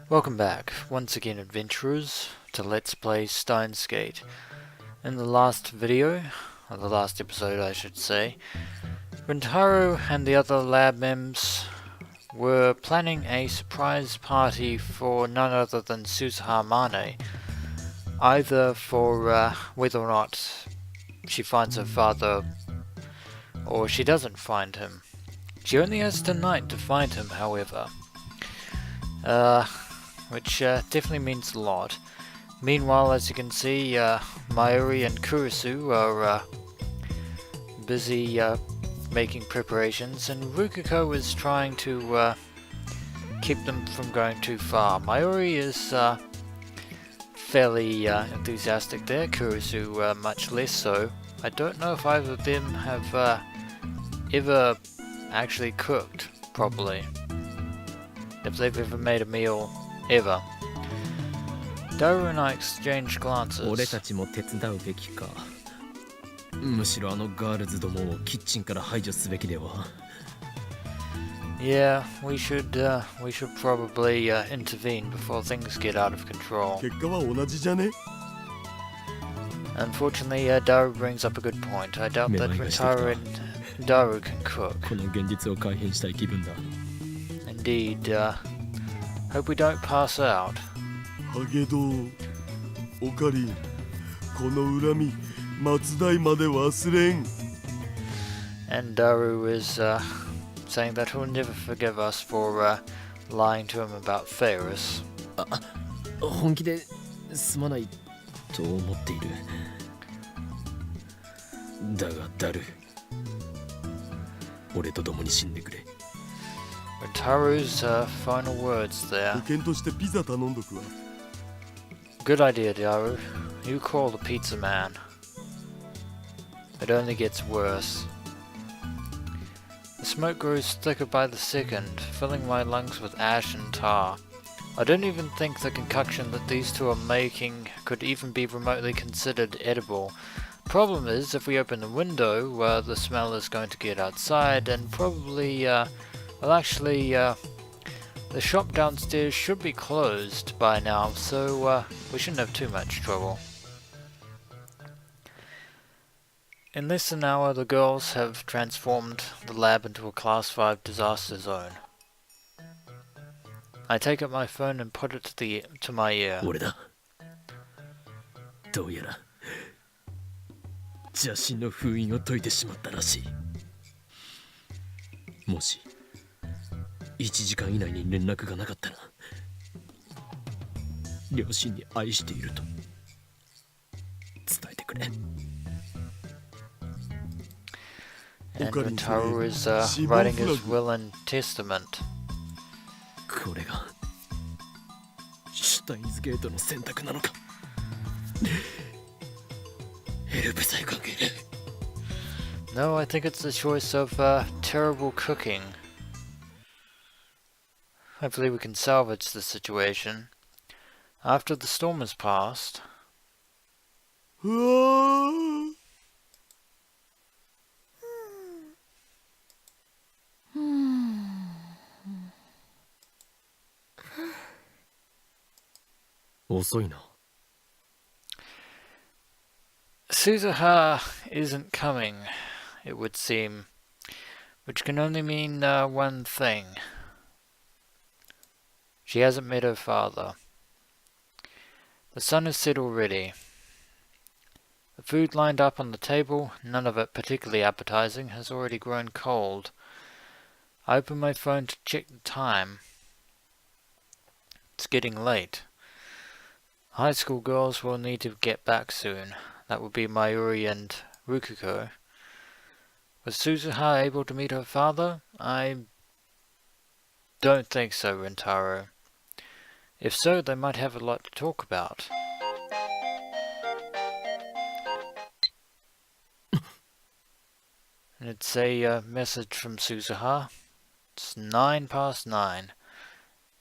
Welcome back, once again adventurers, to Let's Play Steins. In the last video, or the last episode I should say, Rintaro and the other lab members were planning a surprise party for none other than Suzuha Mane, either for whether or not she finds her father or she doesn't find him. She only has tonight to find him, however. Which definitely means a lot. Meanwhile, as you can see, Mayuri and Kurisu are busy making preparations, and Rukuko is trying to keep them from going too far. Mayuri is fairly enthusiastic there, Kurisu much less so. I don't know if either of them have ever actually cooked properly. If they've ever made a meal, ever. Daru and I exchanged glances. 俺たちも手伝うべきか。むしろあのガールズどもをキッチンから排除すべきでは。Yeah, we should probably intervene before things get out of control. 結果は同じじゃね? Unfortunately, Daru brings up a good point. I doubt that Rintaro and Daru can cook. この現実を改変したい気分だ。Indeed, hope we don't pass out. ハゲドオカリン、この恨み、末代まで忘れん。 And Daru is saying that he'll never forgive us for lying to him about Ferris. 本気ですまないと思っている。だがダル、俺と共に死んでくれ。Ritaru's final words there. 保険としてピザ頼んどくわ。 Good idea, Daru. You call the pizza man. It only gets worse. The smoke grows thicker by the second, filling my lungs with ash and tar. I don't even think the concoction that these two are making could even be remotely considered edible. Problem is, if we open the window, the smell is going to get outside, and probably, well actually, the shop downstairs should be closed by now, so we shouldn't have too much trouble. In less than an hour, the girls have transformed the lab into a Class 5 disaster zone. I take up my phone and put it to my ear. 俺だ。どうやら邪神の封印を解いてしまったらしい。もし1時間以内に連絡がなかったら、両親に愛していると伝えてくれ。And Rintaro is writing his will and testament. これがシュタインズゲートの選択なのか。ヘルプさえ関係ねえ。 No, I think it's the choice of terrible cooking. Hopefully we can salvage the situation. After the storm has passed. うわー。遅いな。Suzuha isn't coming, it would seem, which can only mean one thing. She hasn't met her father. The sun has set already. The food lined up on the table, none of it particularly appetizing, has already grown cold. I open my phone to check the time. It's getting late. High school girls will need to get back soon. That would be Mayuri and Rukuko. Was Suzuha able to meet her father? I don't think so, Rintaro. If so, they might have a lot to talk about. And it's a message from Suzuha. It's 9:09.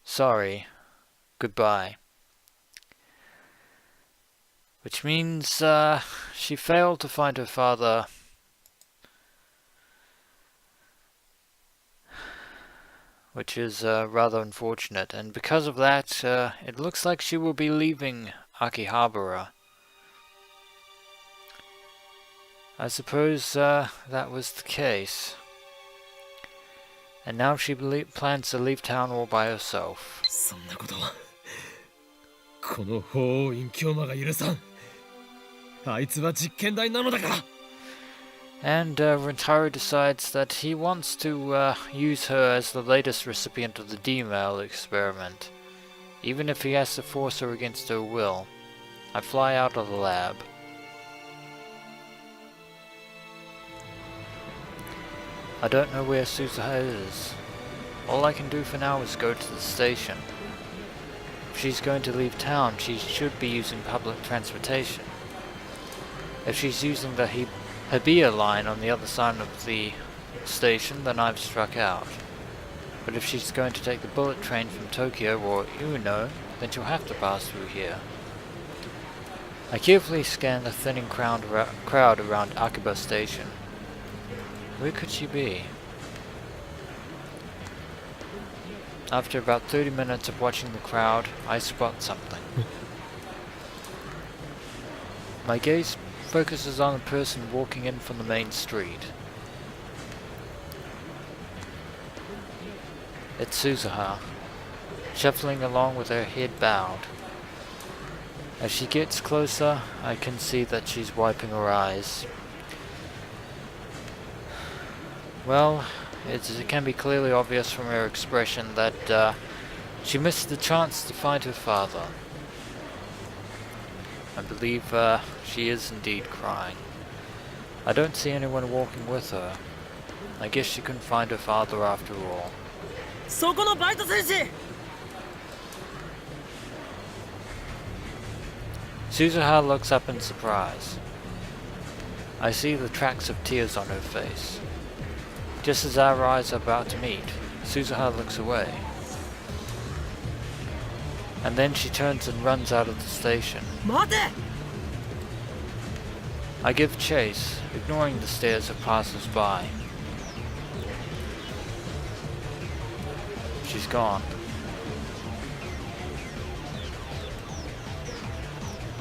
Sorry. Goodbye. Which means she failed to find her father which is rather unfortunate, and because of that, it looks like she will be leaving Akihabara. I suppose that was the case. And now she plans to leave town all by herself. そんなことはこの法院京馬が許さん。あいつは実験台なのだから。 And Rintaro decides that he wants to use her as the latest recipient of the D-mail experiment, even if he has to force her against her will. I fly out of the lab. I don't know where Suzuha is. All I can do for now is go to the station. If she's going to leave town, she should be using public transportation. If she's using the Hibiya line on the other side of the station, then I've struck out. But if she's going to take the bullet train from Tokyo or Ueno, then she'll have to pass through here. I carefully scan the thinning crowd around Akiba station. Where could she be? After about 30 minutes of watching the crowd, I spot something. My gaze focuses on a person walking in from the main street. It's Suzuha, shuffling along with her head bowed. As she gets closer, I can see that she's wiping her eyes. Well, it can be clearly obvious from her expression that she missed the chance to find her father. I believe she is indeed crying. I don't see anyone walking with her. I guess she couldn't find her father after all. そこのバイト選手 Suzuha looks up in surprise. I see the tracks of tears on her face. Just as our eyes are about to meet, Suzuha looks away. And then she turns and runs out of the station. 待て I give chase, ignoring the stares of passers-by. She's gone.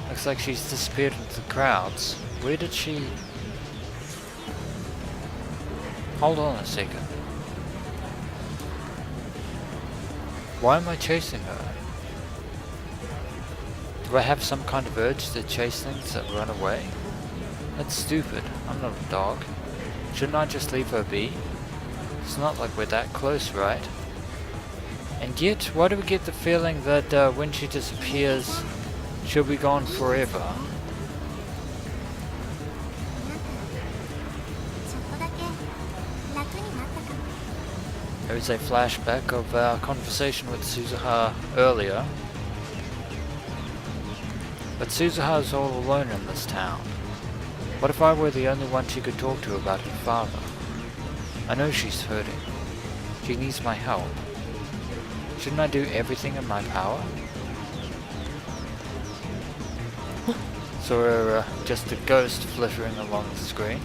Looks like she's disappeared into the crowds. Where did she... Hold on a second. Why am I chasing her? Do I have some kind of urge to chase things that run away? That's stupid. I'm not a dog. Shouldn't I just leave her be? It's not like we're that close, right? And yet, why do we get the feeling that when she disappears, she'll be gone forever? There is a flashback of our conversation with Suzuha earlier. But Suzuha is all alone in this town. What if I were the only one she could talk to about her father? I know she's hurting. She needs my help. Shouldn't I do everything in my power? Saw her just a ghost flittering along the screen.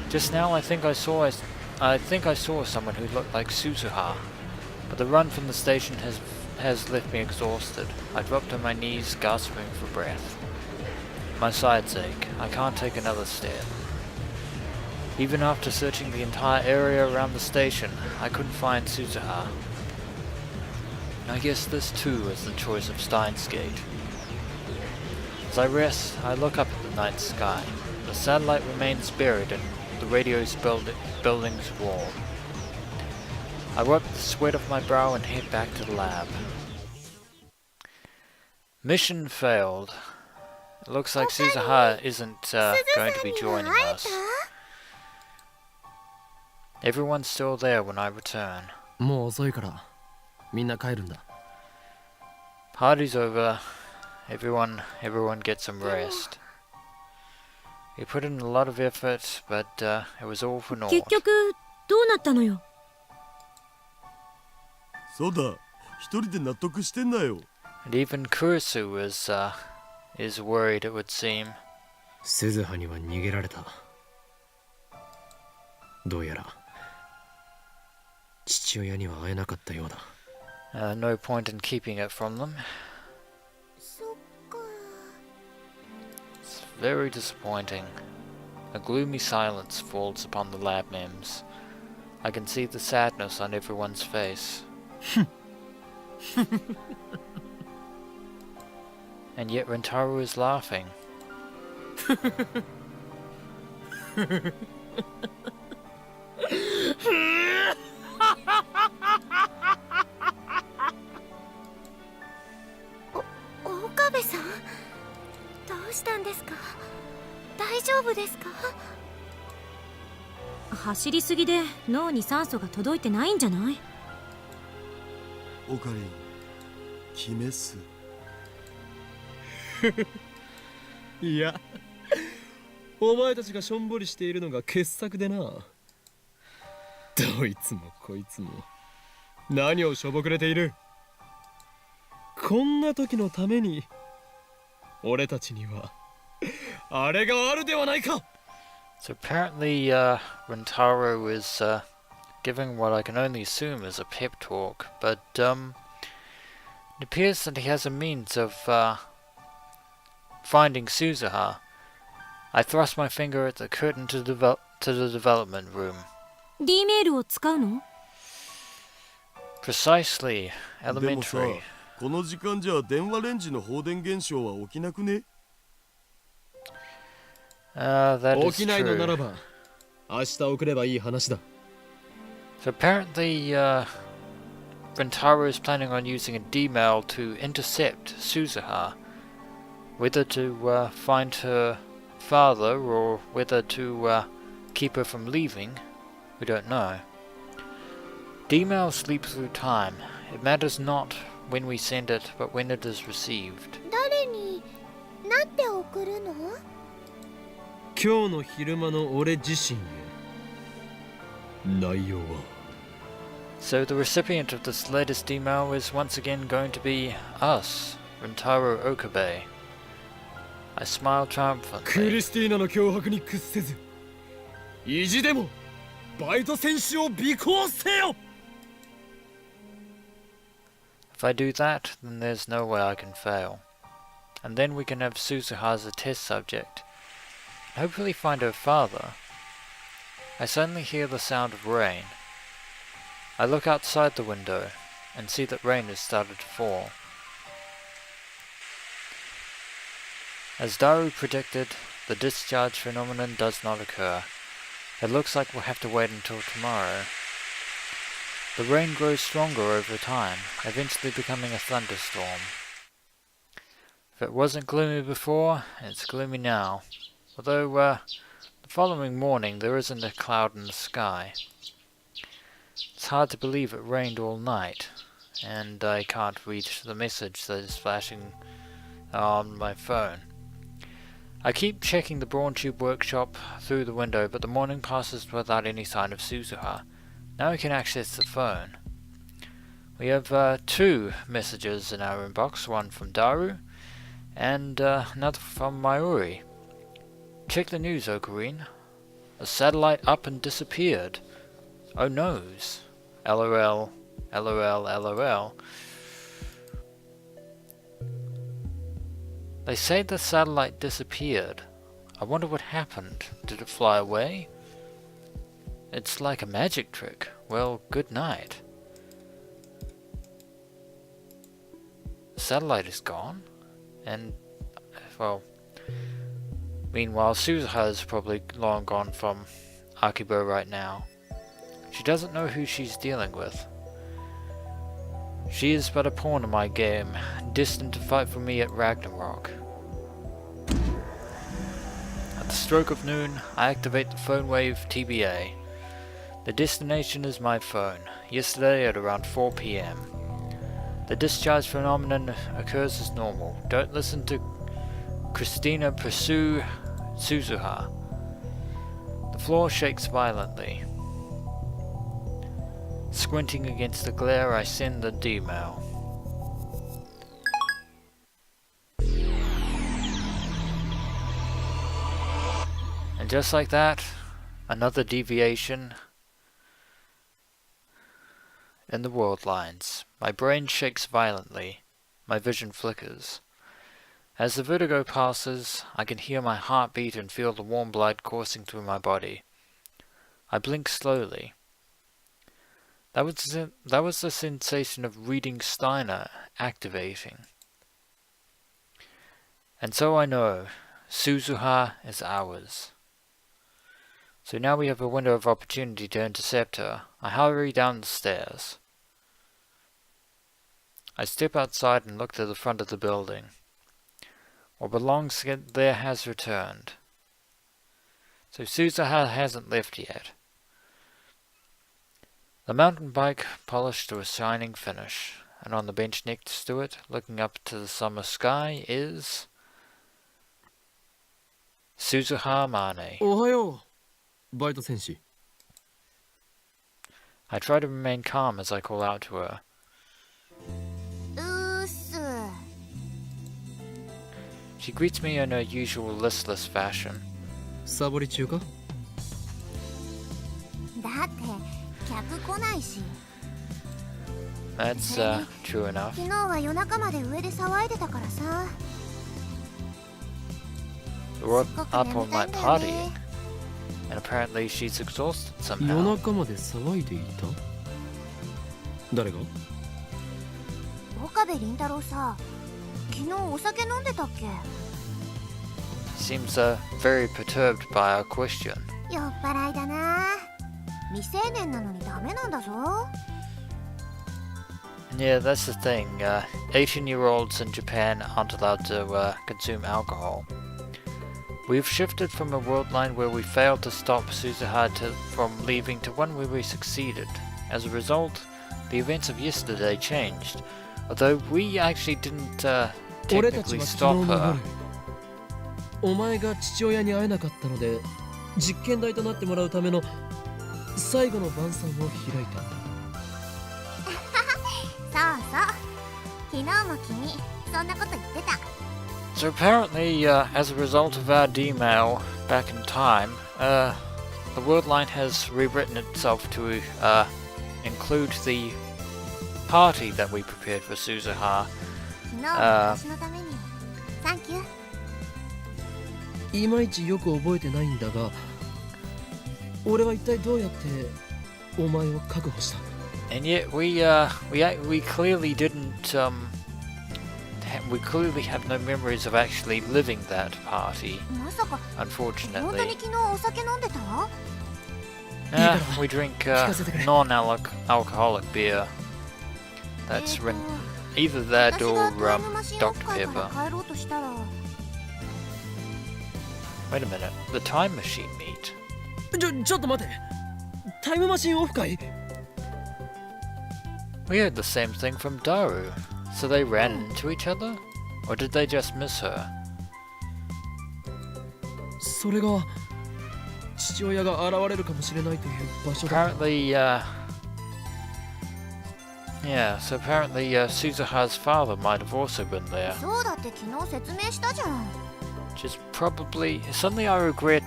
Just now I think I saw someone who looked like Suzuha, but the run from the station has left me exhausted. I dropped on my knees, gasping for breath. My sides ache. I can't take another step. Even after searching the entire area around the station, I couldn't find Suzuha. I guess this too is the choice of Steins Gate. As I rest, I look up at the night sky. The satellite remains buried in the radio's building's wall. I wipe the sweat off my brow and head back to the lab. Mission failed. It looks like Suzuha isn't going to be joining us. Everyone's still there when I return. もう遅いからみんな帰るんだ。 Party's over. Everyone gets some rest. We put in a lot of effort, but it was all for naught. 結局どうなったのよ そうだ、一人で納得してんだよ。 And even Kurisu is worried, it would seem. 鈴葉には逃げられた。どうやら父親には会えなかったようだ。No point in keeping it from them. そっか。 It's very disappointing. A gloomy silence falls upon the lab mems. I can see the sadness on everyone's face. And yet Rintaro is laughing. 岡部さん、どうしたんですか？大丈夫ですか？走りすぎで脳に酸素が届いてないんじゃない？オカリン、決めっす。いや、お前たちがしょんぼりしているのが傑作でな。どいつもこいつも何をしょぼくれている。こんな時のために俺たちにはあれがあるではないか。 So apparently Rintaro is giving what I can only assume is a pep talk, but it appears that he has a means of finding Suzuha. I thrust my finger at the curtain to the development room. D メールを使うの？ Precisely, でもさ、 elementary. この時間じゃ電話レンジの放電現象は起きなくね？ That is 起きないのなら true. ば明日送ればいい話だ。 So apparently Rintaro is planning on using a D-mail to intercept Suzuha. Whether to find her father or whether to keep her from leaving, we don't know. D-mail sleeps through time. It matters not when we send it, but when it is received. 誰になんて送るの？今日の昼間の俺自身へ。内容は So the recipient of this latest email is once again going to be us, Rintaro Okabe. I smile ク triumphantly. リスティーナの脅迫に屈せず意地でもバイト選手を尾行せよ。 If I do that, then there's no way I can fail. And then we can have Suzuha as a test subject. Hopefully find her father. I suddenly hear the sound of rain. I look outside the window and see that rain has started to fall. As Daru predicted, the discharge phenomenon does not occur. It looks like we'll have to wait until tomorrow. The rain grows stronger over time, eventually becoming a thunderstorm. If it wasn't gloomy before, it's gloomy now. Although, the following morning there isn't a cloud in the sky. It's hard to believe it rained all night, and I can't read the message that is flashing on my phone. I keep checking the Brawn Tube workshop through the window, but the morning passes without any sign of Suzuha. Now we can access the phone. We have 2 messages in our inbox, one from Daru, and another from Mayuri. Check the news, Ocarine. A satellite up and disappeared. Oh noes. LOL, LOL, LOL. They say the satellite disappeared. I wonder what happened. Did it fly away? It's like a magic trick. Well, good night. The satellite is gone. And, well, meanwhile, Suzuha is probably long gone from Akihabara right now. She doesn't know who she's dealing with. She is but a pawn in my game, destined to fight for me at Ragnarok. At the stroke of noon, I activate the Phonewave TBA. The destination is my phone, yesterday at around 4 PM. The discharge phenomenon occurs as normal. Don't listen to Christina pursue Suzuha. The floor shakes violently. Squinting against the glare, I send the D-mail. And just like that, another deviation. in the world lines. My brain shakes violently. My vision flickers. As the vertigo passes, I can hear my heartbeat and feel the warm blood coursing through my body. I blink slowly. That was the sensation of reading Steiner activating. And so I know, Suzuha is ours. So now we have a window of opportunity to intercept her. I hurry down the stairs. I step outside and look to the front of the building. What belongs there has returned. So Suzuha hasn't left yet. The mountain bike polished to a shining finish, and on the bench next to it, looking up to the summer sky, is Suzuha Mane. おはよう、バイト戦士。 I try to remain calm as I call out to her. うっす。 She greets me in her usual listless fashion. サボり中か？だって客来ないし。 That's true enough. 昨日は夜中まで上で騒いでたからさ。 We're すごく up 眠 all たい night んだよ partying, ね。 and apparently she's exhausted 夜 somehow. 中まで騒いでいた？誰が？ 岡部倫太郎さ、昨日お酒飲んでたっけ？ Seems very perturbed by our question. 酔っ払いだな。未成年なのにダメなんだぞ。 Yeah, that's the thing. 18-year-olds in Japan aren't allowed to consume alcohol. We've shifted from a world line where we failed to stop Suzuha from leaving to one where we succeeded. As a result, the events of yesterday changed. Although we actually didn't 俺たち technically は昨日 stop の her. 夜、お前が父親に会えなかったので実験台となってもらうための最後の晩餐を開いたんだ。そうそう。昨日も君、そんなこと言ってた。 So apparently, as a result of our D-mail back in time, the world line has rewritten itself to include the party that we prepared for Suzuha. 昨日は私のために。サンキュー。いまいちよく覚えてないんだが、俺は一体どうやってお前を確保した？ And yet we clearly didn't we clearly have no memories of actually living that party. まさか、本当 Unfortunately, に昨日お酒飲んでた？ we drink non-alcoholic beer. That's either that 私 or がタイムマシンオ Dr. フ会か Pepper. ら帰ろうとしたら、 Wait a minute, the time machine meet. ちょっと待て。タイムマシンオフ会？ We heard the same thing from Daru. So they ran into each other? Or did they just miss her? それが父親が現れるかもしれないという場所だ。 Apparently, so apparently Suzuha's father might have also been there. そうだって昨日説明したじゃん。 Which is probably... Suddenly I regret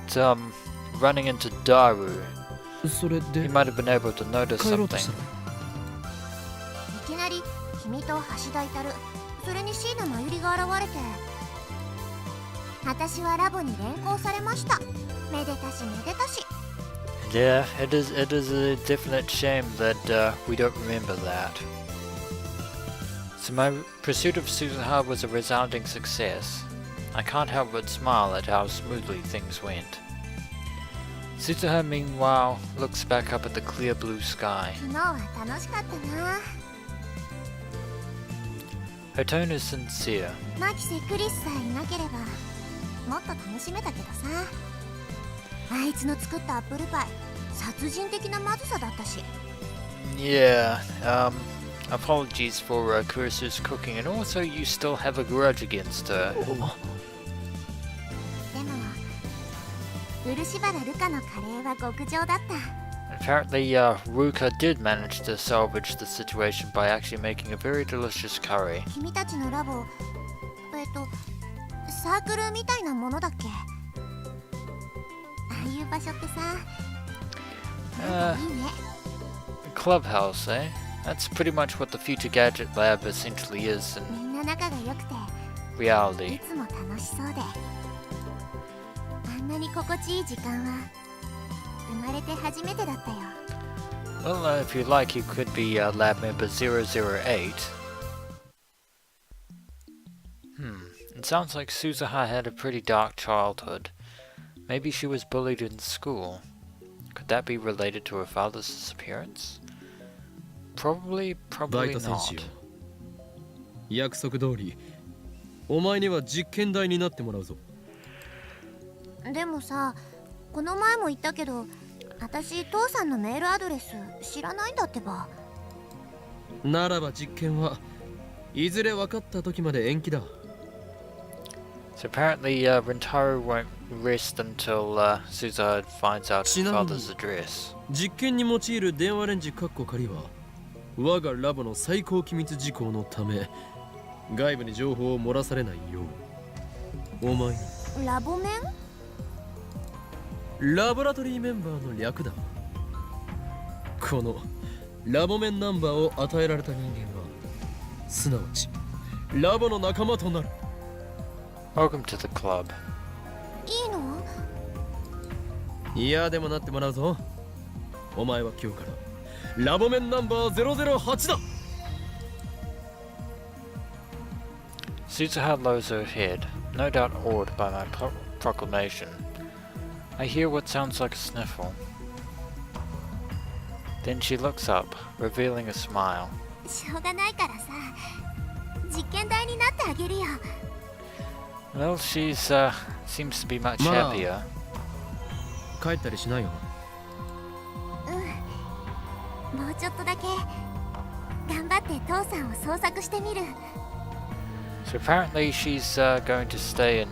running into Daru. それ He で might have been able to notice 帰ろうと something. したら。いきなり君と橋田イタル、それに椎名真由里が現れて、私はラボに連行されました。めでたしめでたし。 Yeah, it is a definite shame that we don't remember that. So my pursuit of Suzuha was a resounding success. I can't help but smile at how smoothly things went. Suzuha, meanwhile, looks back up at the clear blue sky. 昨日は楽しかったな。 Her tone is sincere. マキセ・クリスさえいなければもっと楽しめたけどさ。あいつの作ったアップルパイ、殺人的なまずさだったし。 Yeah, apologies for Kurisu's cooking, and also you still have a grudge against her. でも漆原ルカのカレーは極上だった。 Apparently, Ruka did manage to salvage the situation by actually making a very delicious curry. 君たちのラボ、サークルみたいなものだっけ？ああいう場所ってさ、なんかいいね。 Clubhouse, eh? That's pretty much what the Future Gadget Lab essentially is み in んな仲が良くてい reality. つも楽しそうで、あんなに心地いい時間は生まれて初めてだったよ。 Well, if you like, you could be lab member 008. It sounds like Suzuha had a pretty dark childhood. Maybe she was bullied in school. Could that be related to her father's disappearance? Probably バイ not. ト選手よ、約束通りお前には実験台になってもらうぞ。でもさ、この前も言ったけど、私父さんのメールアドレス知らないんだってば。ならば実験はいずれ分かった時まで延期だ。 So apparently Rintaro won't rest until Suzuha finds out her father's address. 実験に用いる電話レンジ（仮）は我がラボの最高機密事項のため外部に情報を漏らされないようお前にラボメン？ラボラトリーメンバーの略だ。このラボメンナンバーを与えられた人間はすなわちラボの仲間となる。 Welcome to the club. いいの？いやでもなってもらうぞ。お前は今日からラボメンナンバー008だ。 Suzuha lowers her head, no doubt awed by my proclamation. I hear what sounds like a sniffle. Then she looks up, revealing a smile. しょうがないからさ、実験台になってあげるよ。 Well, she's seems to be much Ma. happier. 帰ったりしないよ。もうちょっとだけ頑張って父さんを捜索してみる。 So apparently she's going to stay in お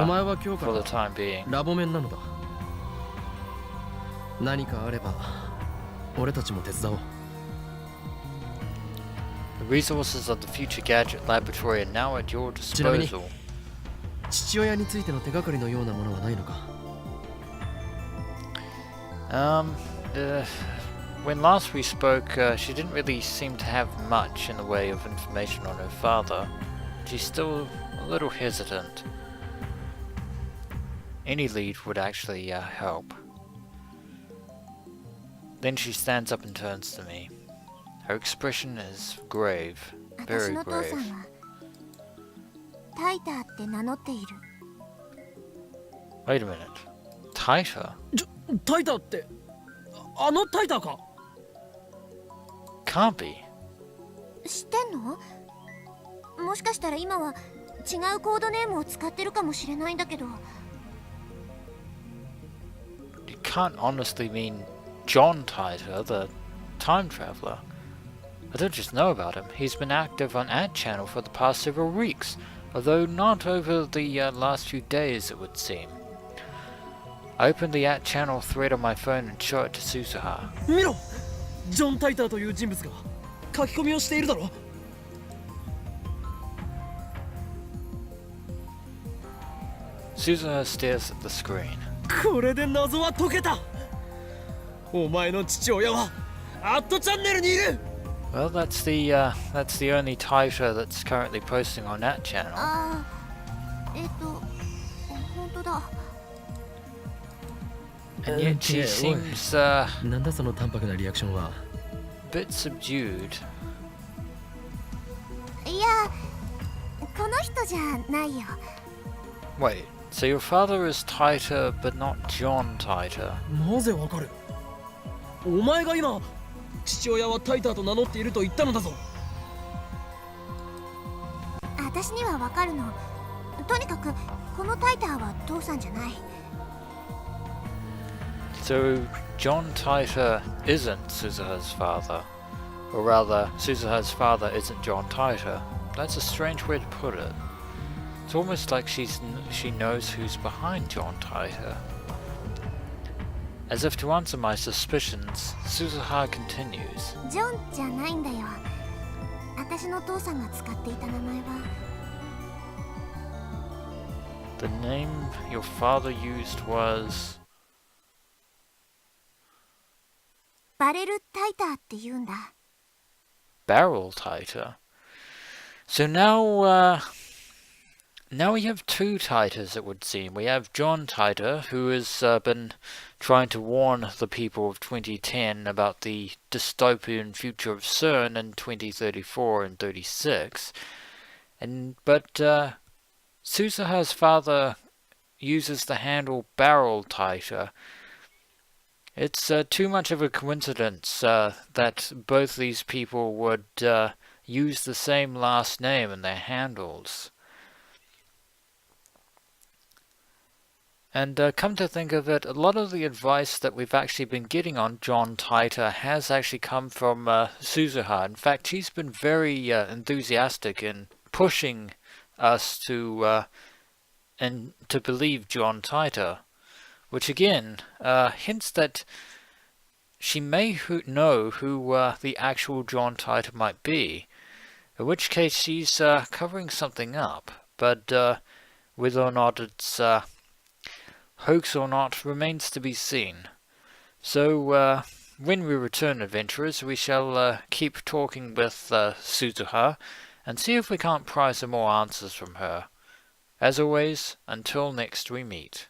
前 Akihabara は今日 for か the ら time being. ラボメンなのだ。何かあれば俺たちも手伝おう。 The resources of the Future Gadget Laboratory are now at your ちなみに disposal. 父親についての手がかりのようなものはないのか。 When last we spoke, she didn't really seem to have much in the way of information on her father. She's still a little hesitant. Any lead would actually help. Then she stands up and turns to me. Her expression is grave, 私 very の父さん grave. はタイターって名乗っている。 Wait a minute. Tighter? タイターってあのタイターか。 Can't be. 知ってんの？もしかしたら今は違うコードネームを使ってるかもしれないんだけど。 You can't honestly mean John Titor, the time traveler. I don't just know about him. He's been active on Ad Channel for the past several weeks, although not over the last few days, it would seem. I opened the Ad Channel thread on my phone and show it to Suzuha. 見ろ、ジョン・タイターという人物が書き込みをしているだろ。 Suzuha stares at the screen. これで謎は解けた。お前の父親はアットチャンネルにいる。 Well, that's the only Titor that's currently posting on that channel. ああ、本当だ。 And yet she seems a なんだその淡白なリアクションは。 bit subdued. いや、この人じゃないよ。 Wait, so your father is Titor, but not John Titor? なぜわかる？お前が今父親はタイターと名乗っていると言ったのだぞ。私にはわかるの。とにかくこのタイターは父さんじゃない。 So John Titor isn't Suzuha's father, or rather, Suzuha's father isn't John Titor. That's a strange way to put it. It's almost like she knows who's behind John Titor. As if to answer my suspicions, Suzuha continues. ジョンじゃないんだよ。私の父さんが使っていた名前は。 The name your father used was... バレル・タイターって言うんだ。barrel Taita. So now we have two Taitas, it would seem. We have John Taita, who has been trying to warn the people of 2010 about the dystopian future of CERN in 2034 and 36. But Suzuha's father uses the handle barrel Taita. It's too much of a coincidence that both these people would use the same last name in their handles. And come to think of it, a lot of the advice that we've actually been getting on John Taita has actually come from Suzuha. In fact, she's been very enthusiastic in pushing us to believe John Taita, which again hints that she may know who the actual John Taita might be, in which case she's covering something up, but whether or not it's hoax or not remains to be seen. So when we return, adventurers, we shall keep talking with Suzuha and see if we can't pry some more answers from her. As always, until next we meet.